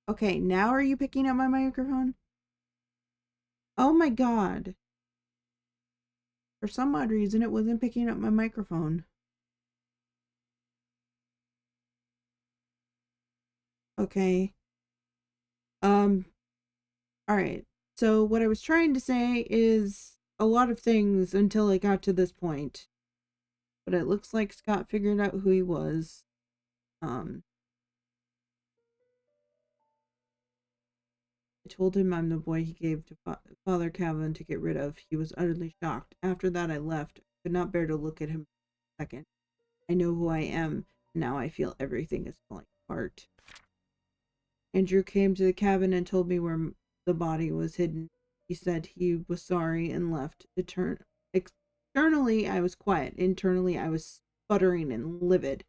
Okay, now are you picking up my microphone? Oh my god. For some odd reason, it wasn't picking up my microphone. Okay. Um, alright. So, what I was trying to say is a lot of things until I got to this point. But it looks like Scott figured out who he was. Um, I told him I'm the boy he gave to Father Calvin to get rid of. He was utterly shocked. After that, I left. I could not bear to look at him for a second. I know who I am. Now I feel everything is falling apart. Andrew came to the cabin and told me where the body was hidden. He said he was sorry and left. Externally, I was quiet. Internally, I was sputtering and livid.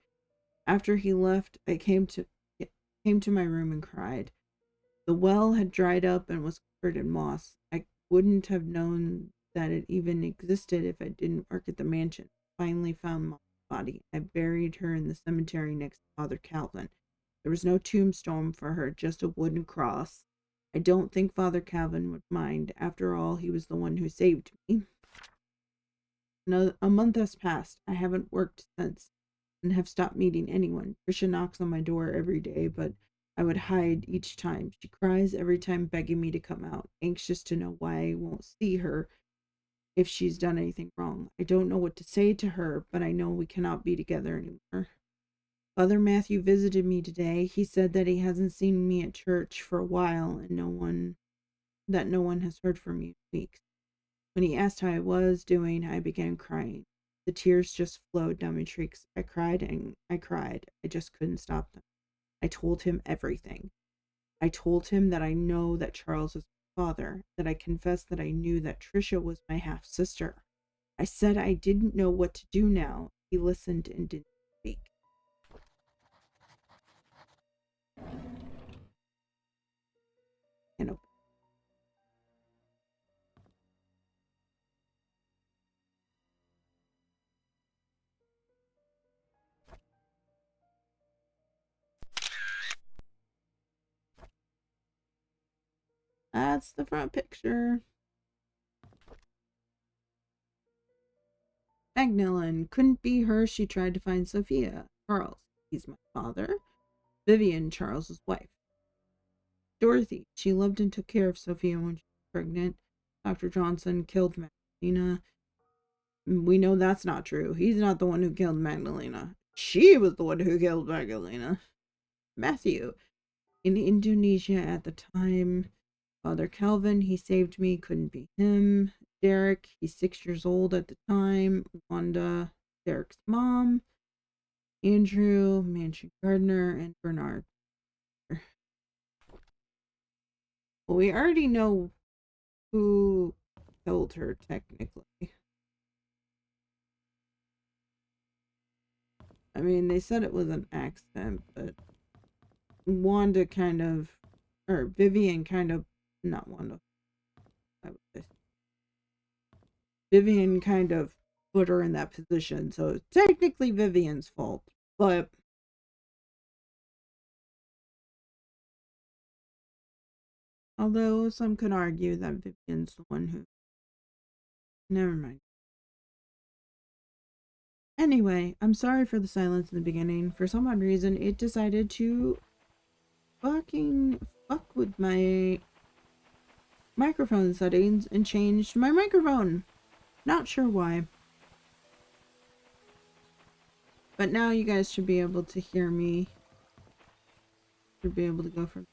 After he left, I came to my room and cried. The well had dried up and was covered in moss. I wouldn't have known that it even existed if I didn't work at the mansion. Finally found Mom's body. I buried her in the cemetery next to Father Calvin. There was no tombstone for her, just a wooden cross. I don't think Father Calvin would mind. After all, he was the one who saved me. A month has passed. I haven't worked since and have stopped meeting anyone. Trisha knocks on my door every day, but I would hide each time. She cries every time, begging me to come out, anxious to know why I won't see her if she's done anything wrong. I don't know what to say to her, but I know we cannot be together anymore. Father Matthew visited me today. He said that he hasn't seen me at church for a while and no one has heard from me in weeks. When he asked how I was doing, I began crying. The tears just flowed down my cheeks. I cried and I cried. I just couldn't stop them. I told him everything. I told him that I know that Charles is my father, that I confessed that I knew that Trisha was my half sister. I said I didn't know what to do now. He listened and didn't speak. And that's the front picture. Magdalene couldn't be her. She tried to find Sophia. Charles, he's my father. Vivian, Charles's wife. Dorothy, she loved and took care of Sophia when she was pregnant. Dr. Johnson killed Magdalena. We know that's not true. He's not the one who killed Magdalena. She was the one who killed Magdalena. Matthew, in Indonesia at the time. Father Calvin, he saved me, couldn't be him. Derek, he's 6 years old at the time. Wanda, Derek's mom. Andrew, Mansion Gardner, and Bernard. Well, we already know who killed her, technically. I mean, they said it was an accident, but Wanda kind of, or Vivian kind of, not Wanda, I would say. Vivian kind of put her in that position, so it's technically Vivian's fault. But although some could argue that Vivian's the one who, never mind. Anyway, I'm sorry for the silence in the beginning. For some odd reason, it decided to fucking fuck with my microphone settings and changed my microphone. Not sure why. But now you guys should be able to hear me. Should be able to go from.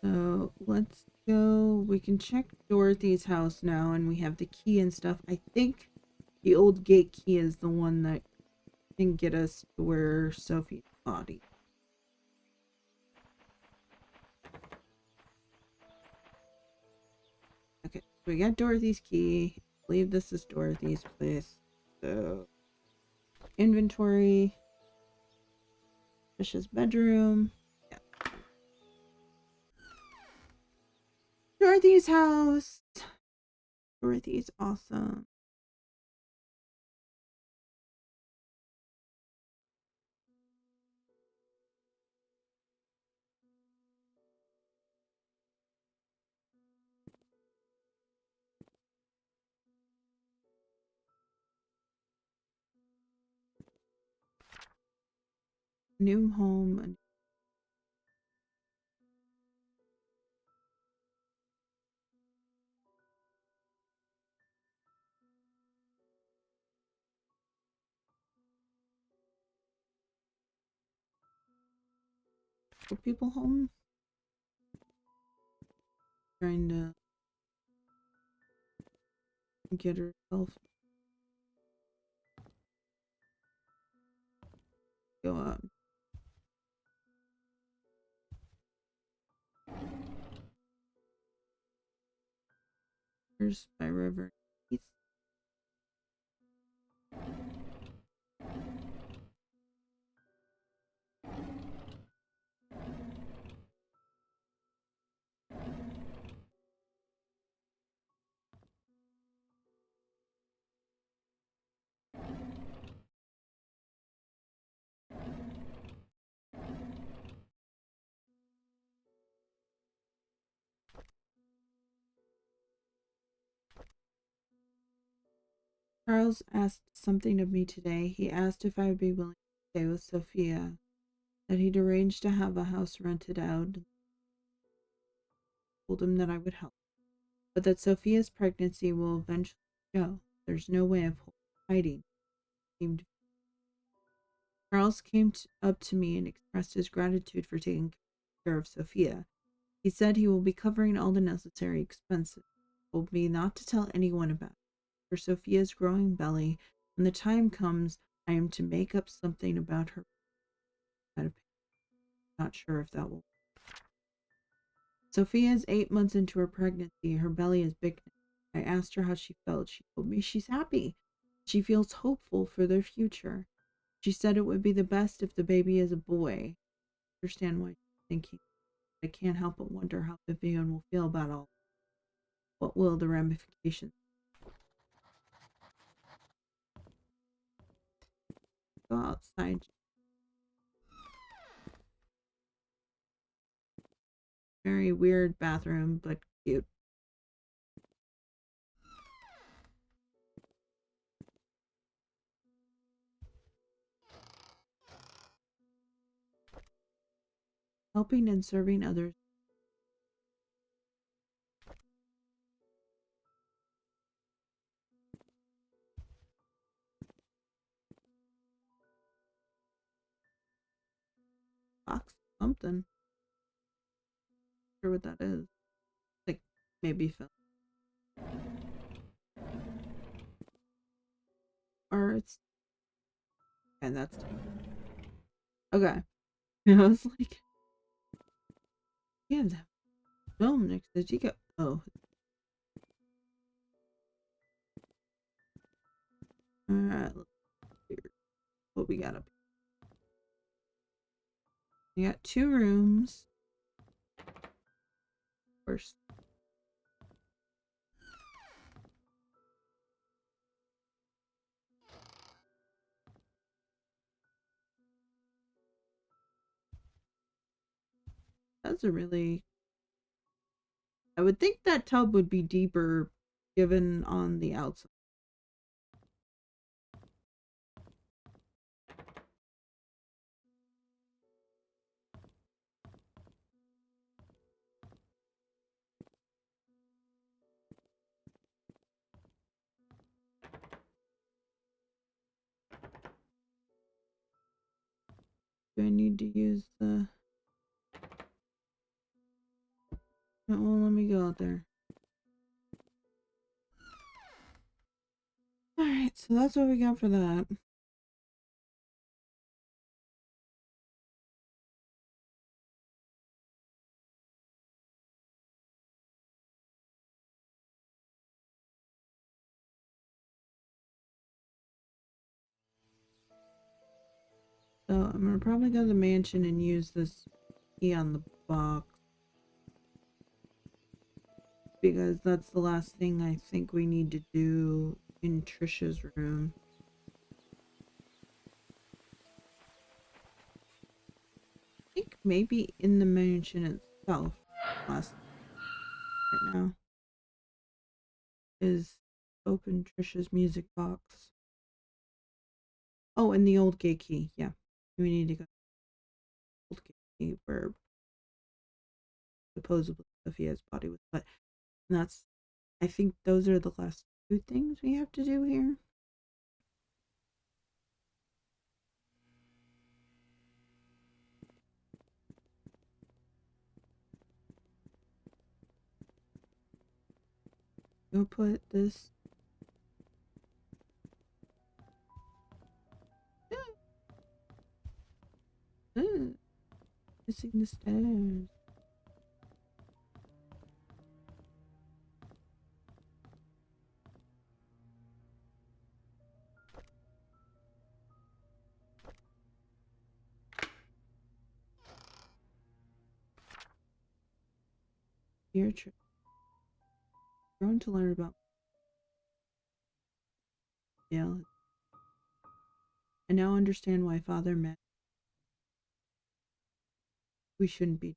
So let's go. We can check Dorothy's house now, and we have the key and stuff. I think the old gate key is the one that can get us to where Sophie's body. Okay, we got Dorothy's key. I believe this is Dorothy's place. So, inventory. Trisha's bedroom. Yeah. Dorothy's house. Dorothy's awesome. new home. For people home. Trying to get herself go up. Here's by river. Charles asked something of me today. He asked if I would be willing to stay with Sophia, that he'd arranged to have a house rented out. I told him that I would help, but that Sophia's pregnancy will eventually show. There's no way of hiding. Charles came up to me and expressed his gratitude for taking care of Sophia. He said he will be covering all the necessary expenses. He told me not to tell anyone about it. For Sophia's growing belly, when the time comes, I am to make up something about her. I'm not sure if that will. Sophia is 8 months into her pregnancy. Her belly is big now. I asked her how she felt. She told me she's happy. She feels hopeful for their future. She said it would be the best if the baby is a boy. I understand why she's thinking. I can't help but wonder how Vivian will feel about all. What will the ramifications? Go outside. Very weird bathroom, but cute. Helping and serving others. Box something. Not sure what that is. Like maybe film. Or it's and that's okay. I was like, yeah, that film next to Chico. Oh. Alright, let's see what we got up here. We got 2 rooms. Of course. That's a really I would think that tub would be deeper given on the outside. Do I need to use the it won't let me go out there. Alright, so that's what we got for that. So I'm gonna probably go to the mansion and use this key on the box. Because that's the last thing I think we need to do in Trisha's room. I think maybe in the mansion itself, last right now, is open Trisha's music box. Oh, and the old gate key. Yeah, we need to go. where supposedly Sophia's body was put. And I think those are the last two things we have to do here. We'll put this. Missing the stairs. Dear Cherra, I've grown to learn about jail. I now understand why Father meant we shouldn't be.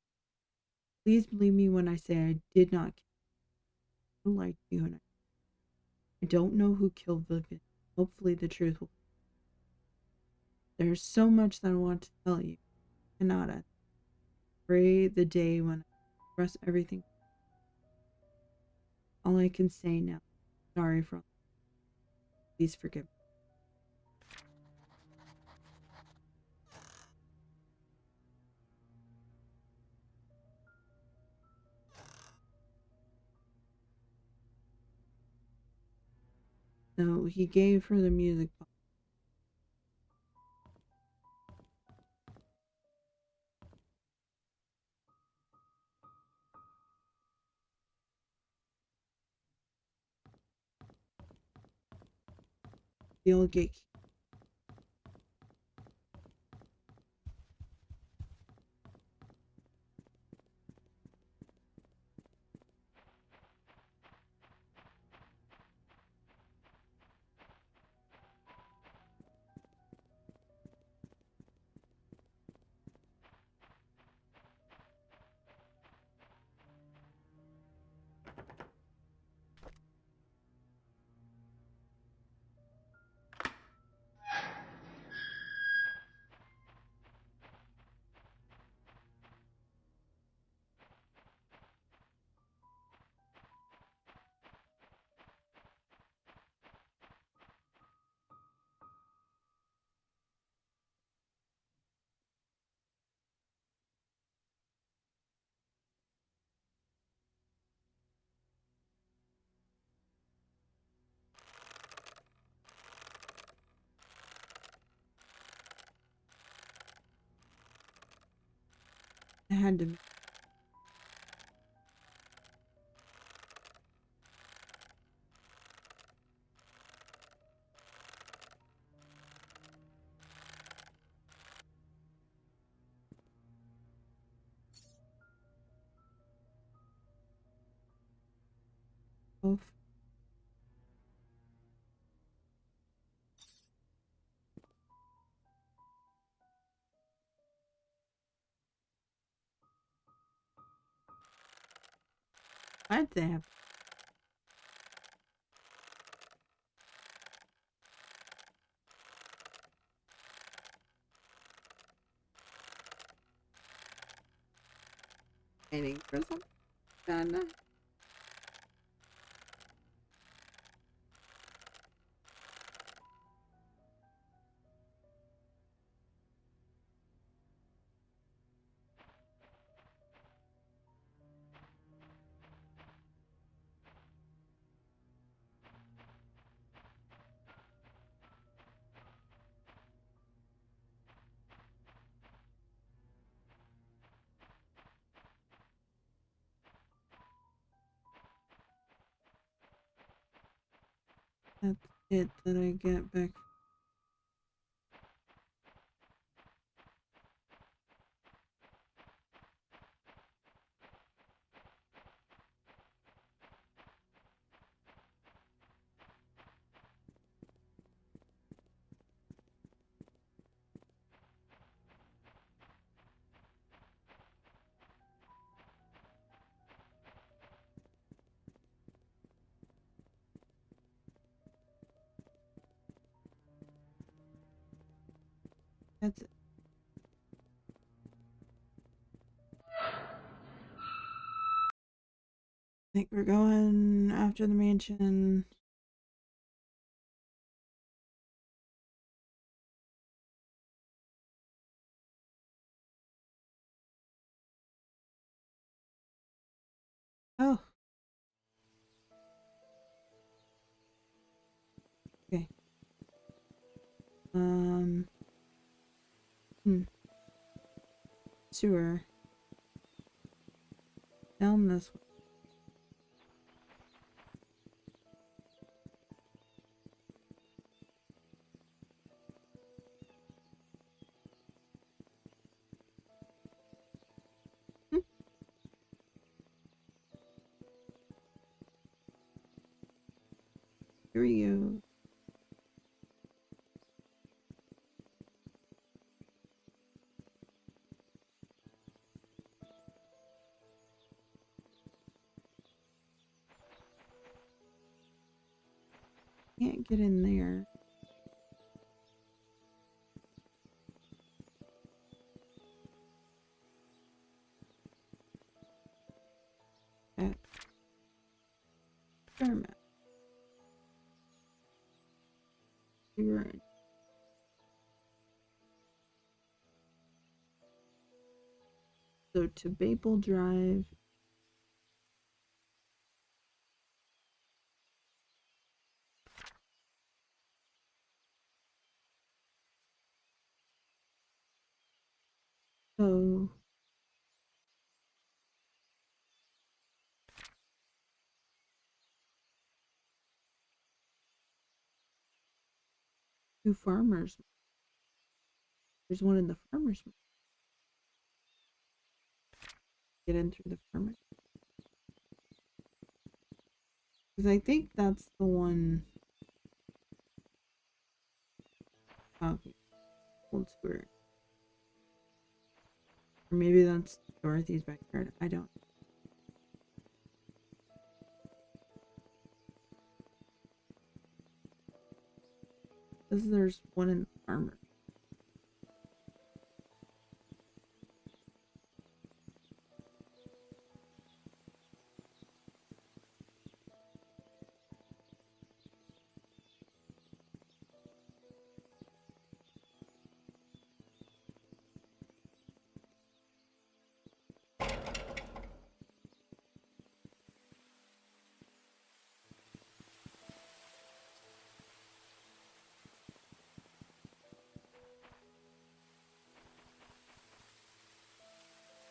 Please believe me when I say I did not kill like you, and I don't know who killed Vivian. Hopefully the truth will. There's so much that I want to tell you. I cannot. I pray the day when I express everything. All I can say now. Sorry for all. Please forgive me. So he gave her the music box. The old gatekeeper. I had to. Both. Why'd they have waiting for something done? That's it that I get back. That's it. think we're going after the mansion. Oh. Okay. Sewer. Down this way. Here we go. Can't get in there. At Experiment. Sewer. So to Maple Drive. So to farmers. There's one in the farmers. Get in through the farmers. Because I think that's the one. Okay. Old Sewer. Or maybe that's Dorothy's backyard. I don't. Because there's one in the farmers.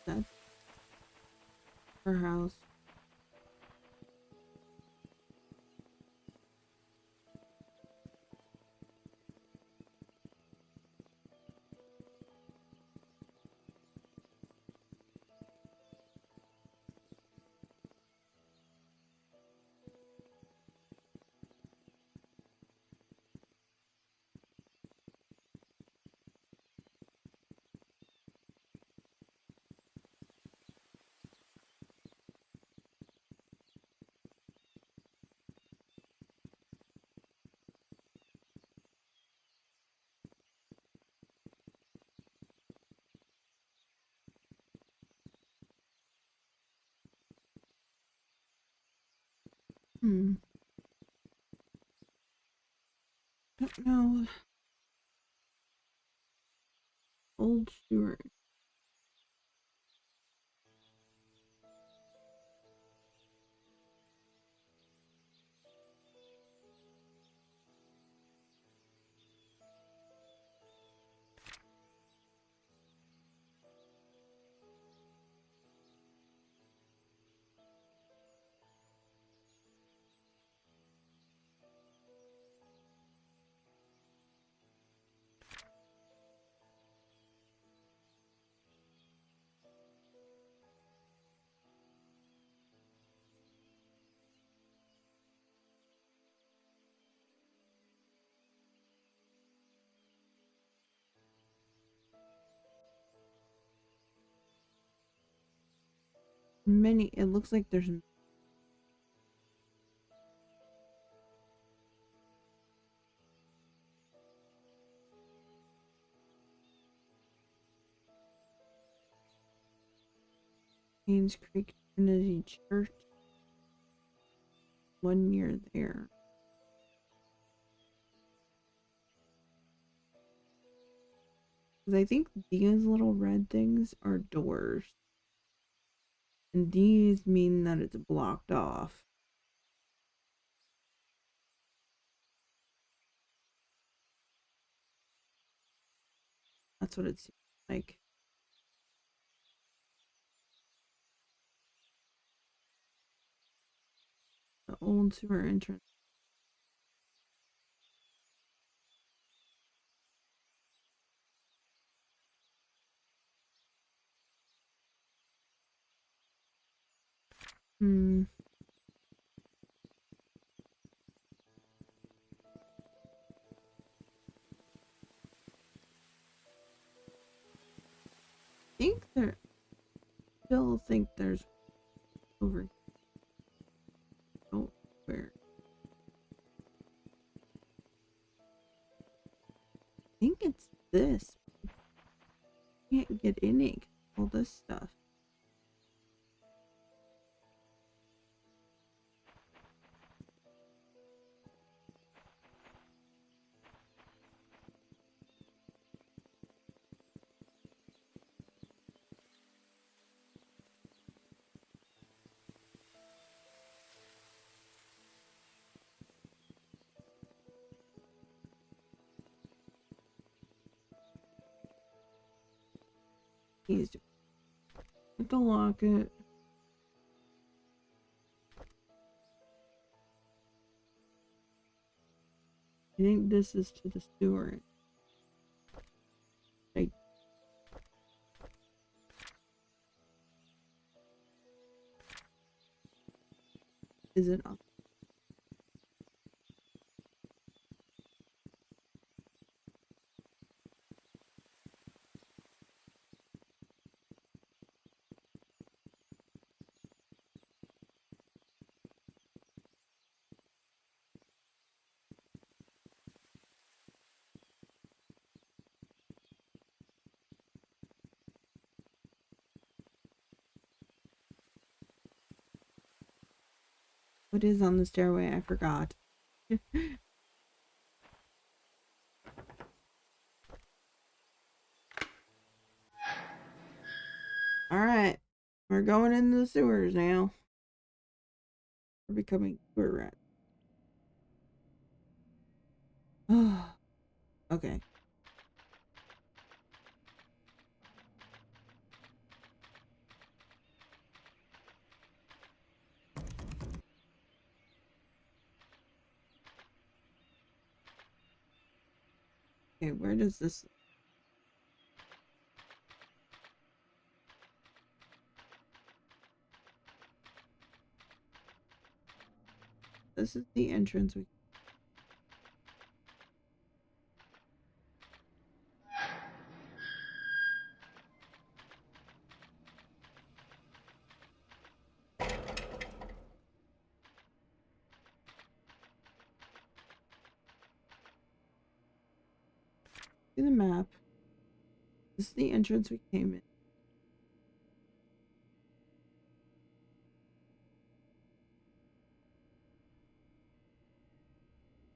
That's her house. Don't know. Old Stewart. Many. It looks like there's. Painscreek Trinity Church. one near there. Because I think these little red things are doors. And these mean that it's blocked off. That's what it seems like. The old sewer entrance. I think there. Still think there's over. Oh, where? I think it's this. Can't get in it. All this stuff. He's have to lock it. I think this is to the sewer. Like, is it up? What is on the stairway? I forgot. Alright. We're going into the sewers now. We're becoming sewer rats. Okay. Okay, where does this... This is the entrance. See the map. This is the entrance we came in.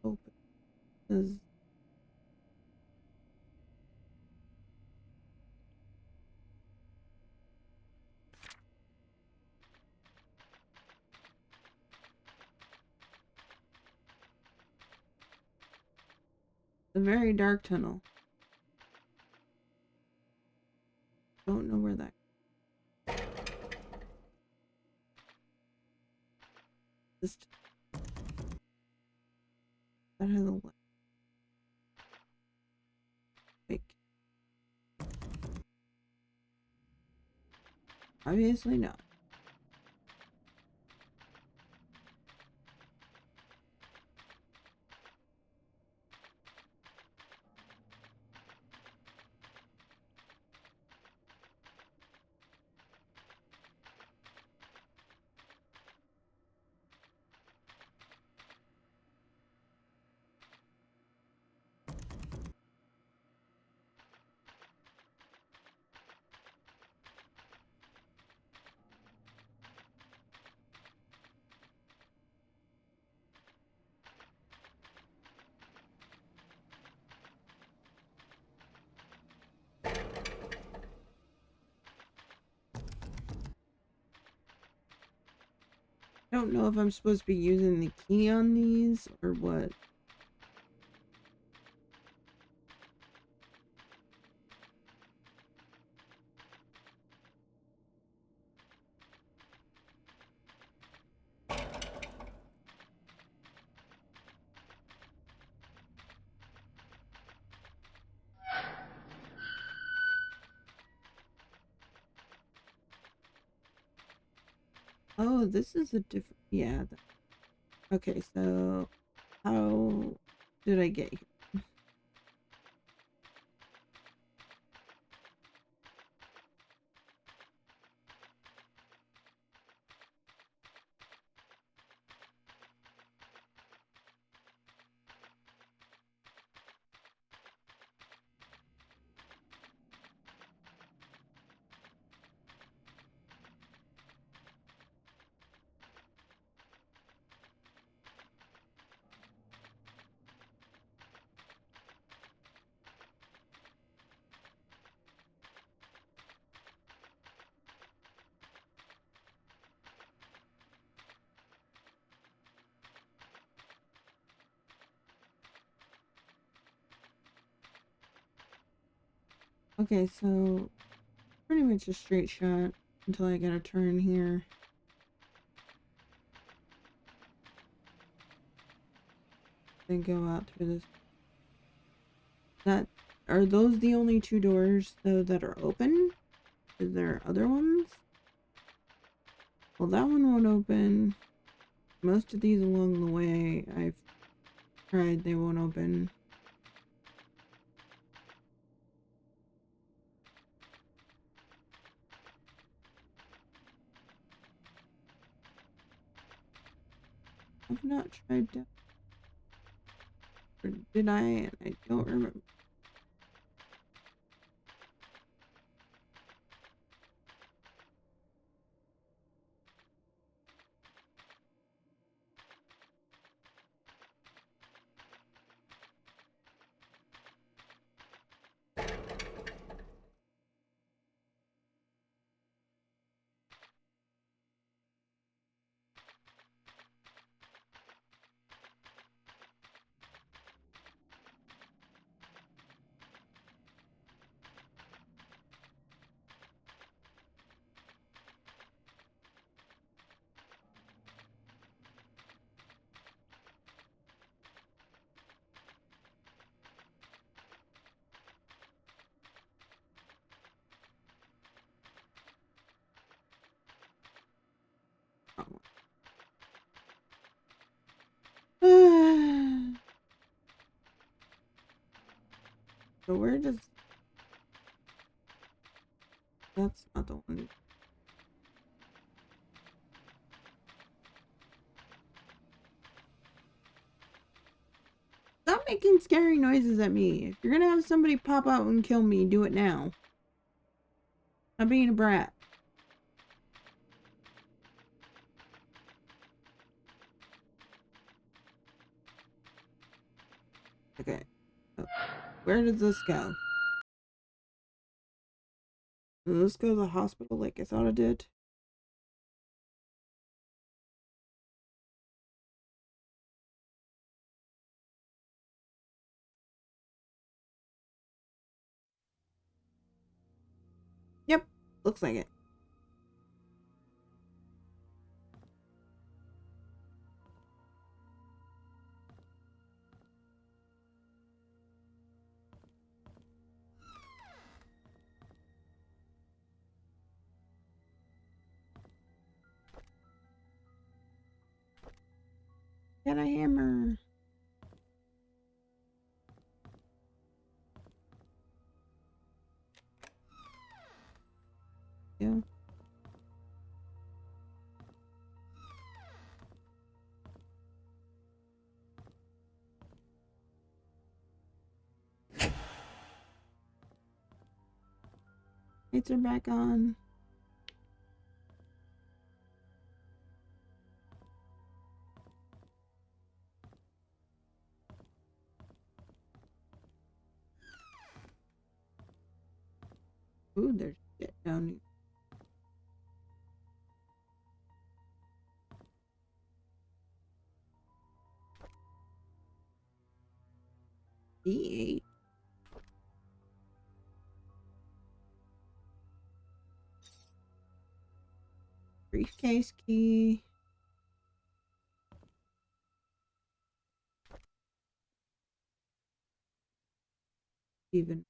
Open. This is a very dark tunnel. Don't know where that... This... That has a light. Wait. Obviously not. don't know if I'm supposed to be using the key on these or what. Oh, this is a different... Yeah. Okay, so how did I get here? Okay, so pretty much a straight shot until I get a turn here. Then go out through this. Are those the only two doors though that are open? Is there other ones? Well, that one won't open. Most of these along the way I've tried, they won't open. I've not tried to... Or did I? I don't remember. So where does... That's not the one. Stop making scary noises at me. If you're gonna have somebody pop out and kill me, do it now. Stop being a brat. Okay. So, where does this go? Does this go to the hospital like I thought it did? Yep. Looks like it. Got a hammer. Yeah. Lights are back on. Ooh, there's shit down here. E8. Briefcase key. Even.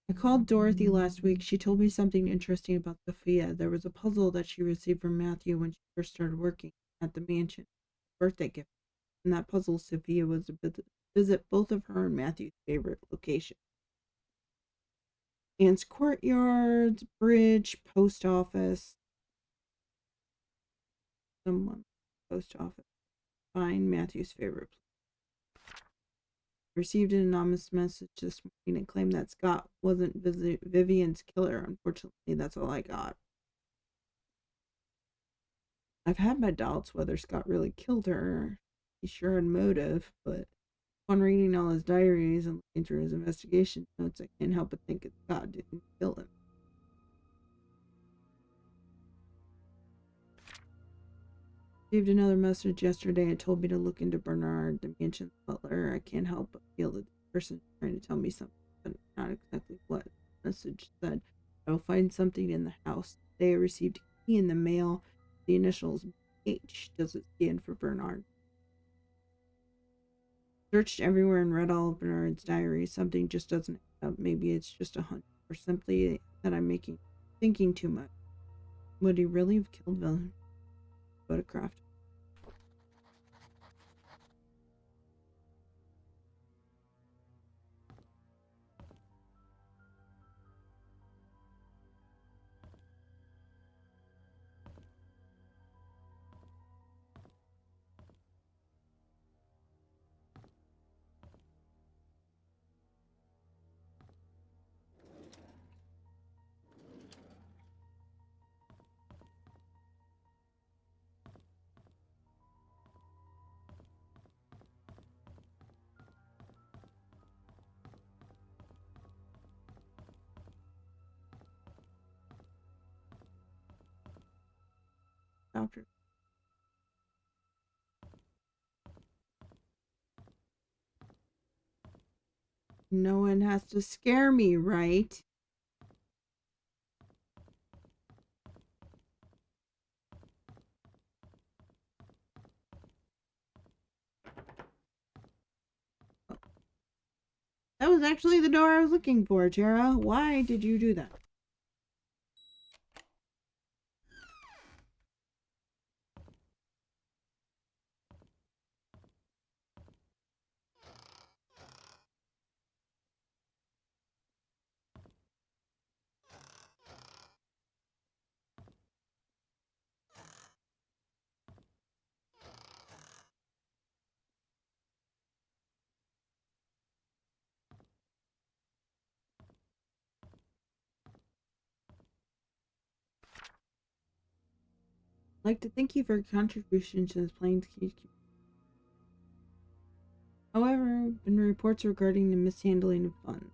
I called Dorothy last week. She told me something interesting about Sophia. There was a puzzle that she received from Matthew when she first started working at the mansion. Birthday gift. In that puzzle, Sophia was to visit both of her and Matthew's favorite locations. Anne's courtyards, bridge, post office. Someone. Post office. Find Matthew's favorite place. Received an anonymous message this morning and claimed that Scott wasn't Vivian's killer. Unfortunately, that's all I got. I've had my doubts whether Scott really killed her. He sure had motive, but upon reading all his diaries and looking through his investigation notes, I can't help but think that Scott didn't kill him. Received another message yesterday. It told me to look into Bernard, the mansion's butler. I can't help but feel that the person trying to tell me something, but not exactly what the message said. I will find something in the house. Today I received a key in the mail. The initials H. Does it stand for Bernard? Searched everywhere and read all of Bernard's diaries. Something just doesn't add up. Maybe it's just a hunch, or simply that I'm thinking too much. Would he really have killed Villain? Photographed. Doctor. No one has to scare me, right? That was actually the door I was looking for, Cherra. Why did you do that? I'd like to thank you for your contribution to this Painscreek. However, been reports regarding the mishandling of funds.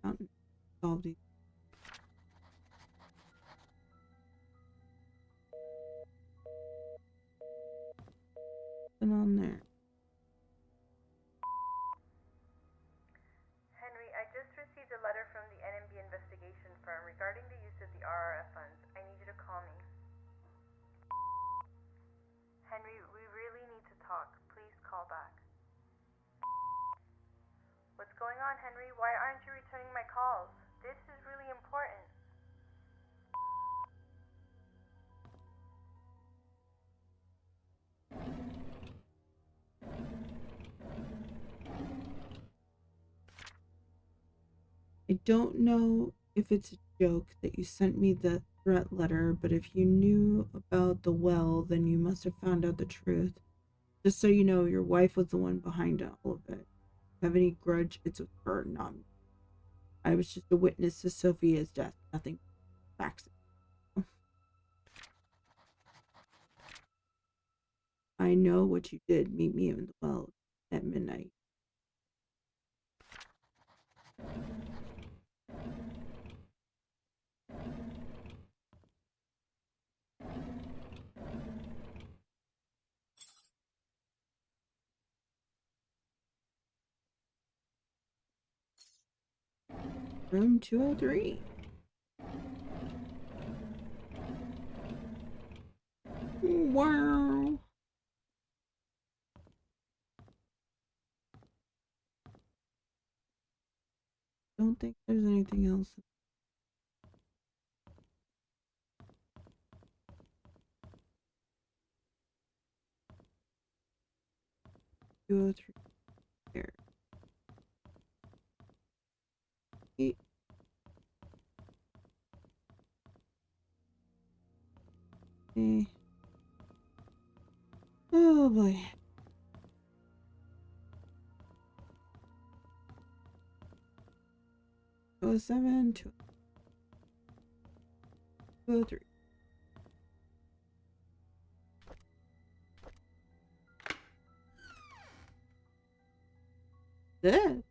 Accountant solved these. Put on there. Henry, I just received a letter from the NMB investigation firm regarding the use of the RRF funds. I need you to call me. Henry, we really need to talk. Please call back. What's going on, Henry? Why aren't you returning my calls? This is really important. I don't know if it's a joke that you sent me the threat letter, but if you knew about the well, then you must have found out the truth. Just so you know, your wife was the one behind all of it. If you have any grudge, it's with her, not me. I was just a witness to Sophia's death. Nothing facts. I know what you did. Meet me in the well at midnight. Room 203. Wow. Don't think there's anything else. 203 there. Okay. Oh boy. Oh, 7, 203. That.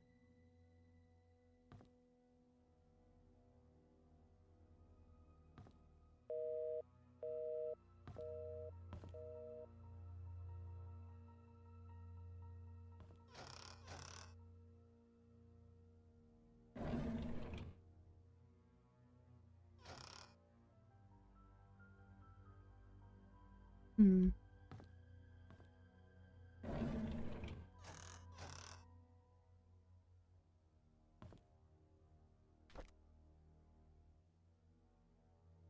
Hmm.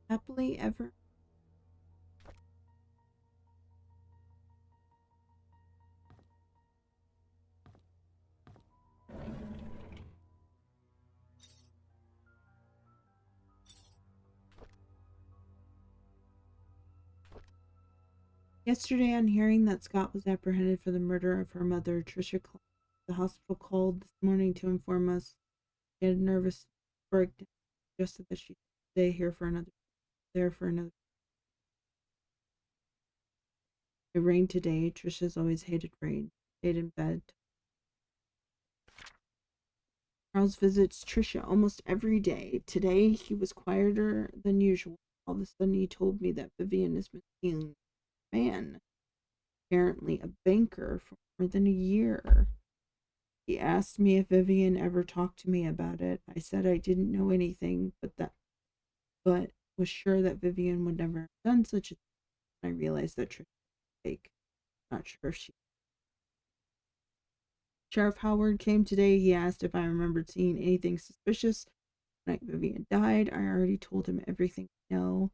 Happily ever. Yesterday, on hearing that Scott was apprehended for the murder of her mother, the hospital called this morning to inform us she had a nervous breakdown. Suggested that she stay here for another. There for another. It rained today. Trisha's always hated rain. Stayed in bed. Charles visits Trisha almost every day. Today he was quieter than usual. All of a sudden he told me that Vivian is missing a man, apparently a banker, for more than a year. He asked me if Vivian ever talked to me about it. I said I didn't know anything, but was sure that Vivian would never have done such a thing. I realized that Trisha was fake. Not sure if she. Sheriff Howard came today. He asked if I remembered seeing anything suspicious. The night Vivian died, I already told him everything I know.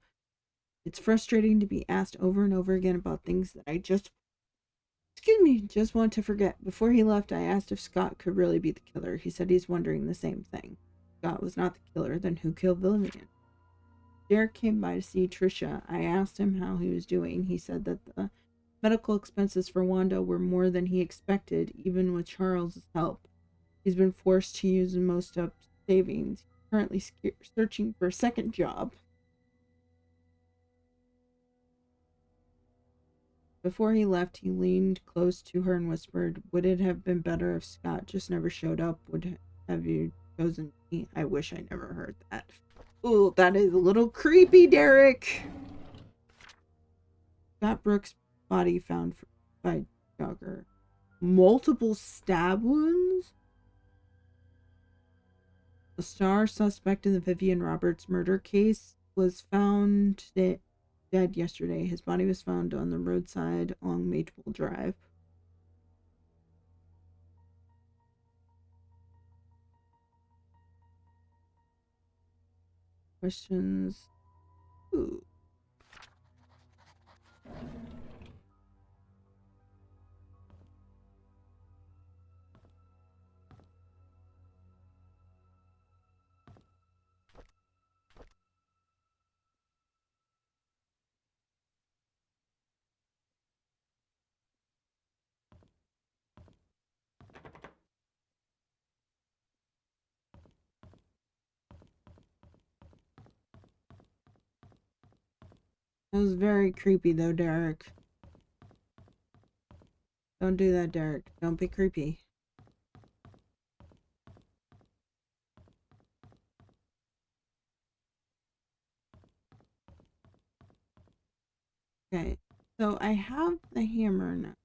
It's frustrating to be asked over and over again about things that I just want to forget. Before he left, I asked if Scott could really be the killer. He said he's wondering the same thing. If Scott was not the killer, then who killed Vivian? Derek came by to see Trisha. I asked him how he was doing. He said that the medical expenses for Wanda were more than he expected, even with Charles's help. He's been forced to use most of savings. He's currently searching for a second job. Before he left, he leaned close to her and whispered, "Would it have been better if Scott just never showed up? Would have you chosen me?" I wish I never heard that. Ooh, that is a little creepy, Derek. Scott Brooks' body found by Jogger. Multiple stab wounds? The star suspect in the Vivian Roberts murder case was found dead yesterday. His body was found on the roadside along Maple Drive. Questions? Ooh. That was very creepy, though, Derek. Don't do that, Derek. Don't be creepy. Okay, so I have the hammer now.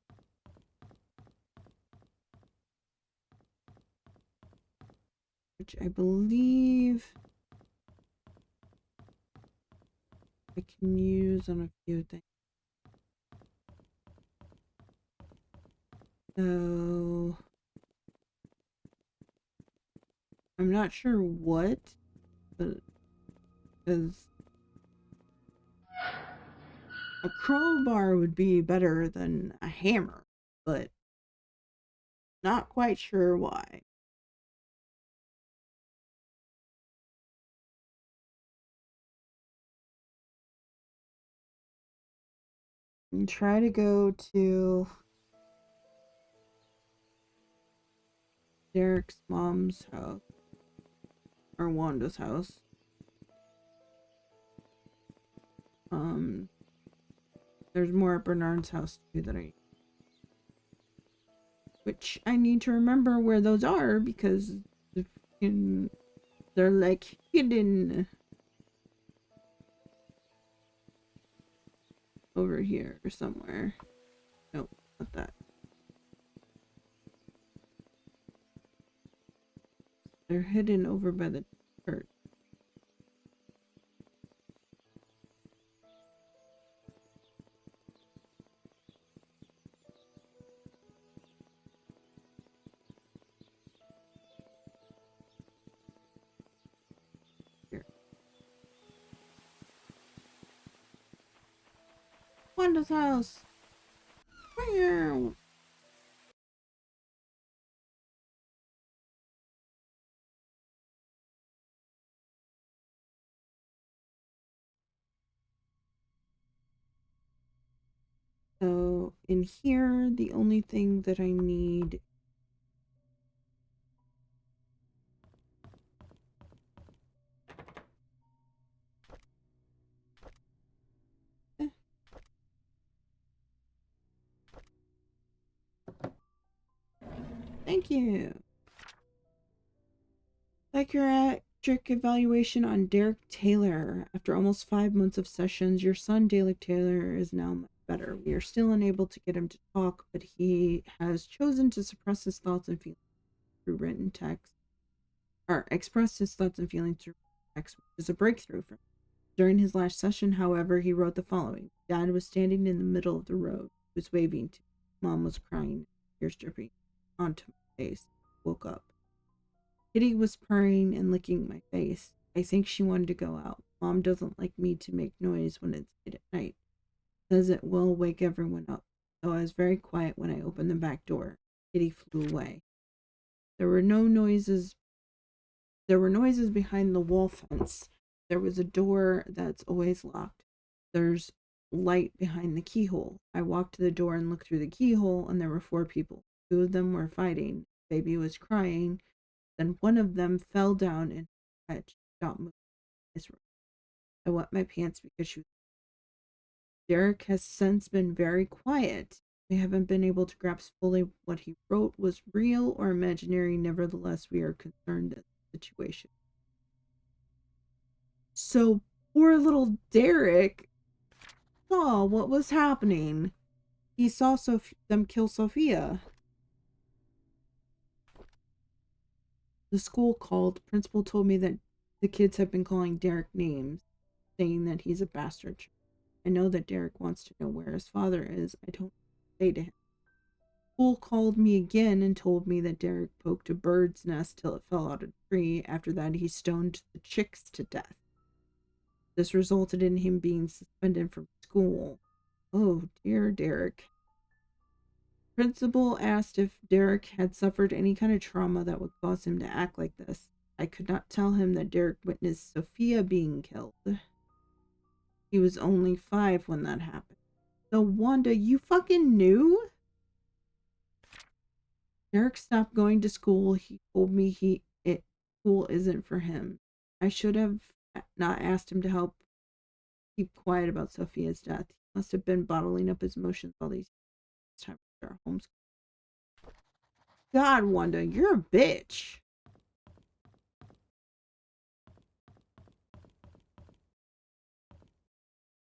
which I believe I can use on a few things. So I'm not sure what, but because a crowbar would be better than a hammer, but not quite sure why. And try to go to Derek's mom's house, or Wanda's house. There's more at Bernard's house too which I need to remember where those are because they're like hidden over here or somewhere. Nope, not that. They're hidden over by the church. Here. Wanda's house. Where? So in here, the only thing that I need Thank you. Psychiatric evaluation on Derek Taylor. After almost 5 months of sessions, your son, Derek Taylor, is now much better. We are still unable to get him to talk, but he has chosen to suppress his thoughts and feelings through written text, or express his thoughts and feelings through text, which is a breakthrough for him. During his last session, however, he wrote the following. Dad was standing in the middle of the road. He was waving to me. Mom was crying, tears dripping onto my face. Woke up. Kitty was purring and licking my face. I think she wanted to go out. Mom doesn't like me to make noise when it's late at night. Says it will wake everyone up. So I was very quiet when I opened the back door. Kitty flew away. There were noises behind the wall fence. There was a door that's always locked. There's light behind the keyhole. I walked to the door and looked through the keyhole, and there were 4 people. 2 of them were fighting. Baby was crying. Then one of them fell down and stopped moving. I wet my pants because she was. Derek has since been very quiet. We haven't been able to grasp fully what he wrote was real or imaginary. Nevertheless, we are concerned at the situation. So poor little Derek saw what was happening. He saw them kill Sophia. The school called. Principal told me that the kids have been calling Derek names, saying that he's a bastard. I know that Derek wants to know where his father is. I don't say to him. School called me again and told me that Derek poked a bird's nest till it fell out of a tree. After that, he stoned the chicks to death. This resulted in him being suspended from school. Oh, dear Derek. Principal asked if Derek had suffered any kind of trauma that would cause him to act like this. I could not tell him that Derek witnessed Sophia being killed. He was only 5 when that happened. So, Wanda, you fucking knew? Derek stopped going to school. He told me school isn't for him. I should have not asked him to help keep quiet about Sophia's death. He must have been bottling up his emotions all these times at our homeschool. God, Wanda, you're a bitch.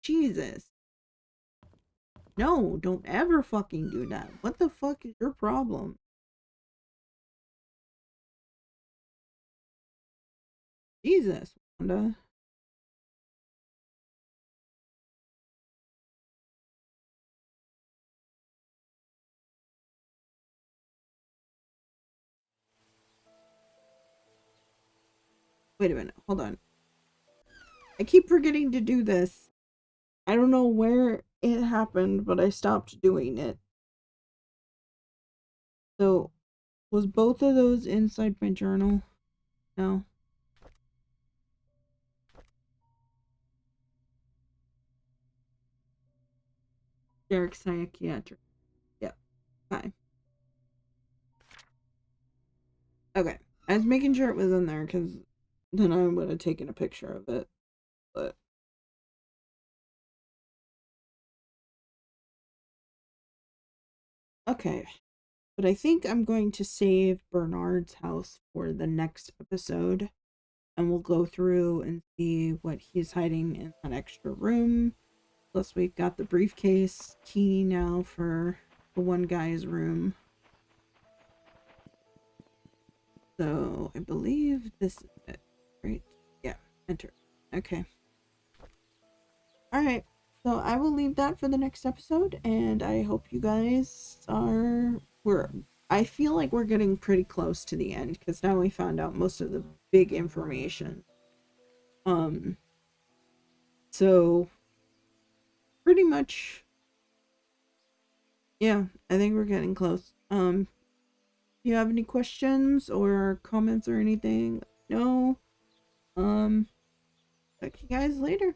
Jesus. No, don't ever fucking do that. What the fuck is your problem? Jesus, Wanda. Wait a minute, hold on. I keep forgetting to do this. I don't know where it happened, but I stopped doing it. So, was both of those inside my journal? No. Derek Psychiatric. Yep. Fine. Okay. I was making sure it was in there because then I would have taken a picture of it. But okay. But I think I'm going to save Bernard's house for the next episode. And we'll go through and see what he's hiding in that extra room. Plus, we've got the briefcase key now for the one guy's room. So I believe this is it, right? Yeah, enter. Okay. All right. So I will leave that for the next episode, and I hope you guys are. I feel like we're getting pretty close to the end because now we found out most of the big information. Um. So pretty much, yeah. I think we're getting close. Do you have any questions or comments or anything? No. Talk to you guys later.